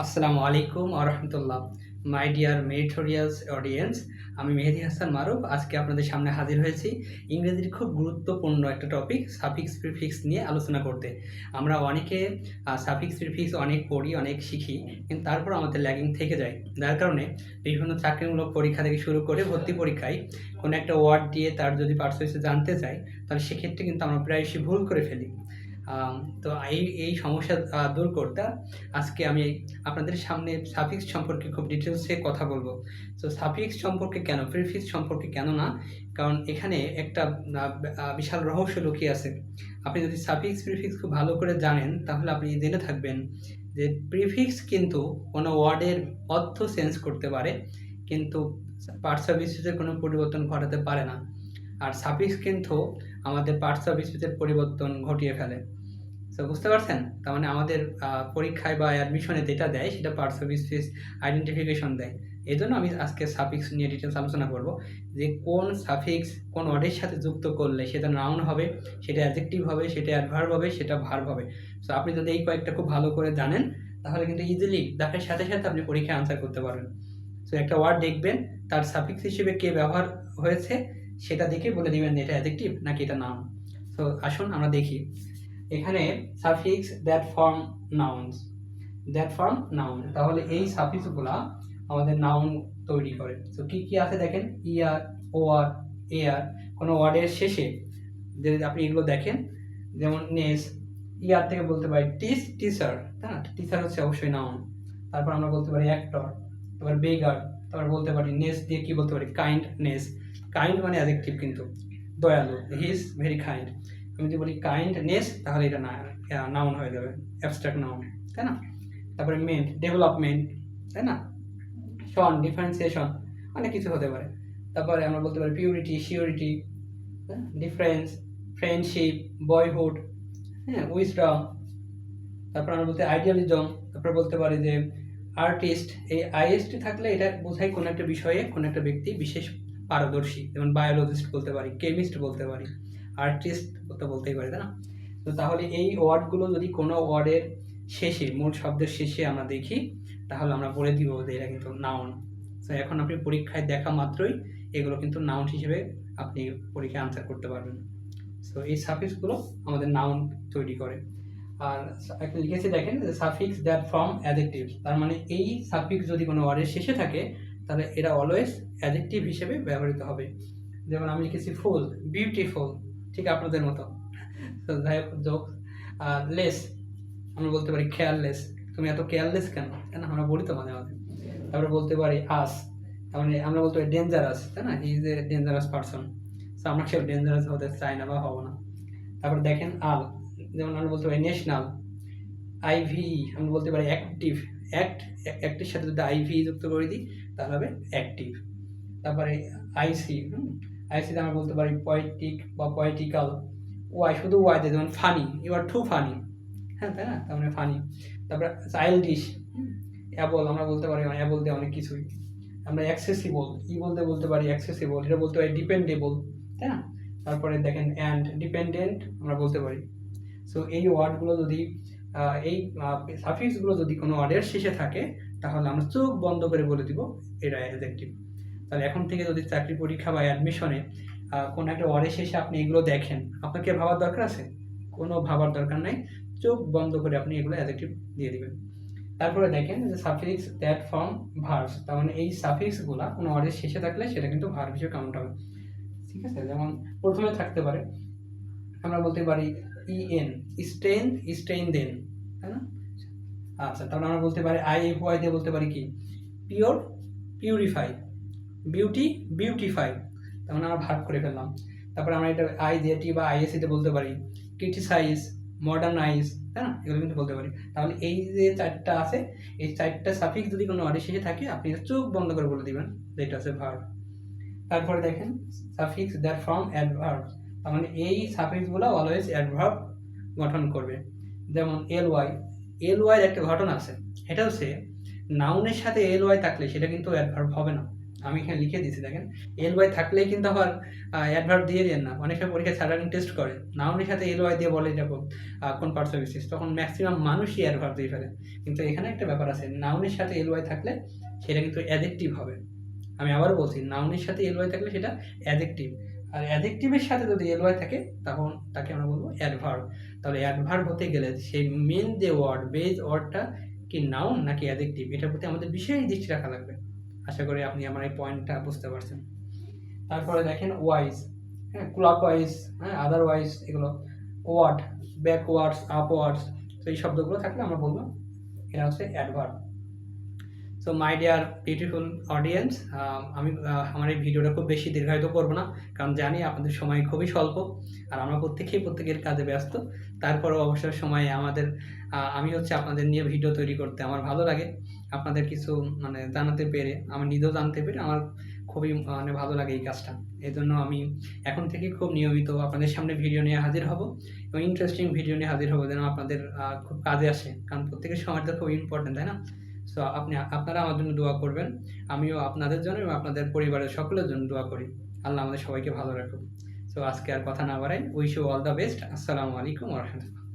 আসসালামু আলাইকুম ওয়া রাহমাতুল্লাহ। মাই ডিয়ার মেরিটোরিয়াস অডিয়েন্স, আমি মেহেদী হাসান মারুফ আজকে আপনাদের সামনে হাজির হয়েছি ইংরেজির খুব গুরুত্বপূর্ণ একটা টপিক সাফিক্স প্রিফিক্স নিয়ে আলোচনা করতে। আমরা অনেকে সাফিক্স প্রিফিক্স অনেক পড়ি, অনেক শিখি, কিন্তু তারপর আমাদের ল্যাগিং থেকে যায়। যার কারণে বিভিন্ন চাকরিমূলক পরীক্ষা থেকে শুরু করে ভর্তি পরীক্ষায় কোনো একটা ওয়ার্ড দিয়ে তার যদি পার্সোনালিটি জানতে চাই, তাহলে সেক্ষেত্রে কিন্তু আমরা প্রায়শই ভুল করে ফেলি। তো এই সমস্যা দূর করতে আজকে আমি আপনাদের সামনে সাফিক্স সম্পর্কে খুব ডিটেলসে কথা বলবো। তো সাফিক্স সম্পর্কে কেন, প্রিফিক্স সম্পর্কে কেন না, কারণ এখানে একটা বিশাল রহস্য লুকিয়ে আছে। আপনি যদি সাফিক্স প্রিফিক্স খুব ভালো করে জানেন, তাহলে আপনি জেনে থাকবেন যে প্রিফিক্স কিন্তু কোনো ওয়ার্ডের অর্থ চেঞ্জ করতে পারে, কিন্তু পার্টস অফ স্পিচের কোনো পরিবর্তন ঘটাতে পারে না। আর সাফিক্স কিন্তু আমাদের পার্টস অফ স্পিচের পরিবর্তন ঘটিয়ে ফেলে। তো বুঝতে পারছেন? তার মানে আমাদের পরীক্ষায় বা অ্যাডমিশনে যেটা দেয় সেটা পার্টস অফ স্পিচ আইডেন্টিফিকেশন দেয়। এজন্য আমি আজকে সাফিক্স নিয়ে ডিটেলস আলোচনা করব, যে কোন সাফিক্স কোন ওয়ার্ডের সাথে যুক্ত করলে সেটা নাউন হবে, সেটা অ্যাডজেক্টিভ হবে, সেটা অ্যাডভার্ব হবে, সেটা ভার্ব হবে। সো আপনি যদি এই কয়েকটা খুব ভালো করে জানেন, তাহলে কিন্তু ইজিলি দেখার সাথে সাথে আপনি পরীক্ষায় আনসার করতে পারবেন। সো একটা ওয়ার্ড দেখবেন, তার সাফিক্স হিসেবে কে ব্যবহার হয়েছে সেটা দেখে বলে দিবেন যে এটা অ্যাডজেক্টিভ নাকি এটা নাউন। সো আসুন আমরা দেখি। এখানে সাফিক্স দ্যাট ফর্ম নাউন, তাহলে এই সাফিক্সগুলা আমাদের নাউন তৈরি করে। তো কি কি আছে দেখেন, ইয়ার, ওয়ার, এয়ার। কোনো ওয়ার্ডের শেষে যদি আপনি এগুলো দেখেন, যেমন নেস, ইয়ার থেকে বলতে পারি টিচার, তাই না? টিচার হচ্ছে অবশ্যই নাউন। তারপর আমরা বলতে পারি অ্যাক্টর, তারপর বেগার, তারপর বলতে পারি নেস দিয়ে কি বলতে পারি, কাইন্ডনেস। কাইন্ড মানে অ্যাডজেক্টিভ কিন্তু, দয়ালু, হি ইজ ভেরি কাইন্ড। আমি যদি বলি কাইন্ডনেস, তাহলে এটা নাউন হয়ে যাবে, অ্যাবস্ট্রাক্ট নাউন, তাই না? তারপরে মেন্ট, ডেভেলপমেন্ট, তাই না? শন, ডিফারেন্সিয়েশন, অনেক কিছু হতে পারে। তারপরে আমরা বলতে পারি purity, surety, difference, friendship, boyhood, হ্যাঁ, উইজডম। তারপর আমরা বলতে আইডিয়ালিজম। তারপর বলতে পারি যে আর্টিস্ট। এই আইএসটি থাকলে এটা বোঝায় কোনো একটা বিষয়ে কোনো একটা ব্যক্তি বিশেষ পারদর্শী, যেমন বায়োলজিস্ট বলতে পারি, কেমিস্ট বলতে পারি, আর্টিস্ট তো বলতেই পারি, তাই না? তো তাহলে এই ওয়ার্ডগুলো যদি কোনো ওয়ার্ডের শেষে, মূল শব্দের শেষে আমরা দেখি, তাহলে আমরা বলে দিব যে এটা কিন্তু নাউন। তো এখন আপনি পরীক্ষায় দেখা মাত্রই এগুলো কিন্তু নাউন হিসেবে আপনি পরীক্ষায় আনসার করতে পারবেন। সো এই সাফিক্সগুলো আমাদের নাউন তৈরি করে। আর একটা লিখেছি দেখেন, সাফিক্স দ্যাট ফর্ম অ্যাডজেক্টিভ, তার মানে এই সাফিক্স যদি কোনো ওয়ার্ডের শেষে থাকে, তাহলে এটা অলওয়েজ অ্যাডজেক্টিভ হিসেবে ব্যবহৃত হবে। যেমন আমি লিখেছি ফুল, বিউটিফুল, ঠিক আপনাদের মতো। তো যাই হোক, জোক। লেস, আমরা বলতে পারি কেয়ারলেস, তুমি এত কেয়ারলেস কেন, তাই না? আমরা বলি তো মাঝে মাঝে। তারপরে বলতে পারি আস, তার মানে আমরা বলতে পারি ডেঞ্জারাস, তাই না? He is a dangerous person. So আমরা কেউ ডেঞ্জারাস হতে চাই না বা হবো না। তারপর দেখেন আল, যেমন আমরা বলতে পারি ন্যাশনাল। আইভি, আমরা বলতে পারি অ্যাক্টিভ, অ্যাক্টের সাথে যদি আইভি যুক্ত করে দিই, তাহলে হবে অ্যাক্টিভ। তারপরে আইসি, আইসিতে আমরা বলতে পারি পয়েটিক বা পয়েটিক্যাল। ওয়াই, শুধু ওয়াই দিয়ে, যেমন funny, you are too funny, হ্যাঁ, তাই না? তার মানে ফানি। তারপরে চাইল্ডিশ। অ্যাবল, আমরা বলতে পারি অ্যাবল দিয়ে অনেক কিছুই। আমরা অ্যাক্সেসিবল, বলতে পারি অ্যাক্সেসিবল, এটা বলতে পারি ডিপেন্ডেবল, তাই না? তারপরে দেখেন অ্যান্ড, ডিপেন্ডেন্ট আমরা বলতে পারি। সো এই ওয়ার্ডগুলো যদি এই সাফিক্সগুলো যদি কোনো ওয়ার্ডের শেষে থাকে, তাহলে আমরা চোখ বন্ধ করে বলে দিব এটা অ্যাডজেক্টিভ। তাহলে এখন থেকে যদি চাকরি পরীক্ষা বা অ্যাডমিশনে কোনো একটা ওয়ার্ডের শেষে আপনি এগুলো দেখেন, আপনাকে ভাবার দরকার আছে? কোনো ভাবার দরকার নাই, চোখ বন্ধ করে আপনি এগুলো অ্যাডজেক্টিভ দিয়ে দিবেন। তারপরে দেখেন যে সাফিক্স দ্যাট ফর্ম ভার্বস, তার মানে এই সাফিক্সগুলো কোনো ওয়ার্ডের শেষে থাকলে সেটা কিন্তু ভার্ব হিসেবে কাউন্ট হবে, ঠিক আছে? যেমন প্রথমে থাকতে পারে, আমরা বলতে পারি ইএন, স্টেইন দেন, তাই না? আচ্ছা, তারপরে আমরা বলতে পারি আই এফ ওয়াই দিয়ে বলতে পারি কি, পিওর, পিউরিফাই, বিউটি, বিউটিফাই, তার মানে আমরা ভাগ করে ফেললাম। তারপরে আমরা এটা আই দিয়ে টি বা আইএসিতে বলতে পারি ক্রিটিসাইজ, মডার্নাইজ, তাই না? এগুলো কিন্তু বলতে পারি। তাহলে এই যে চারটা আছে, এই চারটা সাফিক্স যদি কোনো ওয়ার্ডের শেষে থাকে, আপনি চোখ বন্ধ করে বলে দিবেন যে এটা হচ্ছে ভার্ব। তারপরে দেখেন সাফিক্স দ্যাট ফর্ম অ্যাডভার্ব, তার মানে এই সাফিক্সগুলো অলওয়েজ অ্যাডভার্ব গঠন করবে। যেমন এল ওয়াই একটা ঘটনা আছে, এটা হচ্ছে নাউনের সাথে এল ওয়াই থাকলে সেটা কিন্তু অ্যাডভার্ব হবে না। আমি এখানে লিখে দিয়েছি দেখেন, এল ওয়াই থাকলেই কিন্তু আবার অ্যাডভার্ব দিয়ে দেন না। অনেক সময় পরীক্ষায় সার্ভারিং টেস্ট করে নাউনের সাথে এল ওয়াই দিয়ে বলে এটা কোন পার্টস অফ স্পিচ, তখন ম্যাক্সিমাম মানুষই অ্যাডভার্ব দিয়ে ফেলে। কিন্তু এখানে একটা ব্যাপার আছে, নাউনের সাথে এল ওয়াই থাকলে সেটা কিন্তু অ্যাডজেক্টিভ হবে। আমি আবারও বলছি, নাউনের সাথে এল ওয়াই থাকলে সেটা অ্যাডজেক্টিভ, আর অ্যাডজেক্টিভের সাথে যদি এল ওয়াই থাকে তখন তাকে আমরা বলবো অ্যাডভার্ব। তাহলে অ্যাডভার্ব হতে গেলে সেই মেন যে ওয়ার্ড, বেজ ওয়ার্ডটা কি নাউন নাকি অ্যাডজেক্টিভ, এটার প্রতি আমাদের বিশেষ দৃষ্টি রাখা লাগবে। আশা করি আপনি আমার এই পয়েন্টটা বুঝতে পারছেন। তারপরে দেখেন ওয়াইজ, হ্যাঁ, ক্লকওয়াইজ, হ্যাঁ, আদারওয়াইজ, এগুলো ওয়ার্ড, ব্যাকওয়ার্ডস, আপওয়ার্ডস, তো এই শব্দগুলো থাকলে আমরা বলবো এটা হচ্ছে adverb. So my dear beautiful audience, আমি আমার এই ভিডিওটা খুব বেশি দীর্ঘায়িত করবো না, কারণ জানি আপনাদের সময় খুবই স্বল্প, আর আমরা প্রত্যেকের কাজে ব্যস্ত। তারপরেও অবসর সময়ে আমি হচ্ছে আপনাদের নিয়ে ভিডিও তৈরি করতে আমার ভালো লাগে। আপনাদের কিছু মানে জানাতে পেরে, আমি নিজেও জানতে পেরে আমার খুবই মানে ভালো লাগে এই কাজটা। এই জন্য আমি এখন থেকে খুব নিয়মিত আপনাদের সামনে ভিডিও নিয়ে হাজির হব, এবং ইন্টারেস্টিং ভিডিও নিয়ে হাজির হবো, যেন আপনাদের খুব কাজে আসে, কারণ প্রত্যেকের সময়টা খুব ইম্পর্টেন্ট, তাই না? সো আপনারা আমার জন্য দোয়া করবেন, আমিও আপনাদের জন্য এবং আপনাদের পরিবারের সকলের জন্য দোয়া করি। আল্লাহ আমাদের সবাইকে ভালো রাখুক। সো আজকে আর কথা না বাড়াই, wish you all the best. আসসালামু আলাইকুম ওয়া রাহমাতুল্লাহ।